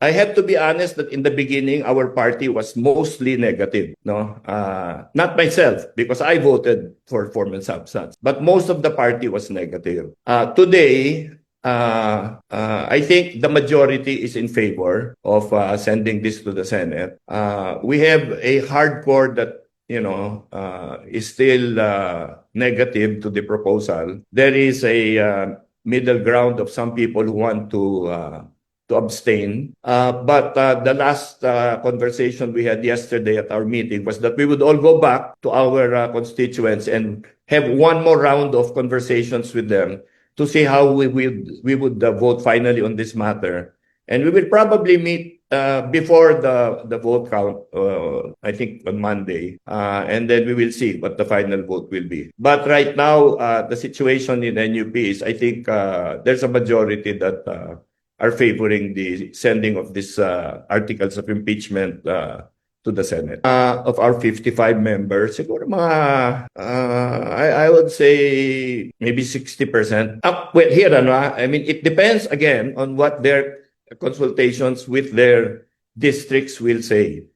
I have to be honest that in the beginning, our party was mostly negative. No, not myself because I voted for form and substance, but most of the party was negative. Today, I think the majority is in favor of sending this to the Senate. We have a hardcore that is still negative to the proposal. There is a middle ground of some people who want to abstain. But the last conversation we had yesterday at our meeting was that we would all go back to our constituents and have one more round of conversations with them to see how we would vote finally on this matter. And we will probably meet before the vote count, I think on Monday, and then we will see what the final vote will be. But right now, the situation in NUP is, I think there's a majority that are favoring the sending of these articles of impeachment to the Senate. Of our 55 members, siguro mga, I would say maybe 60%. Well, here, I mean, it depends again on what their consultations with their districts will say.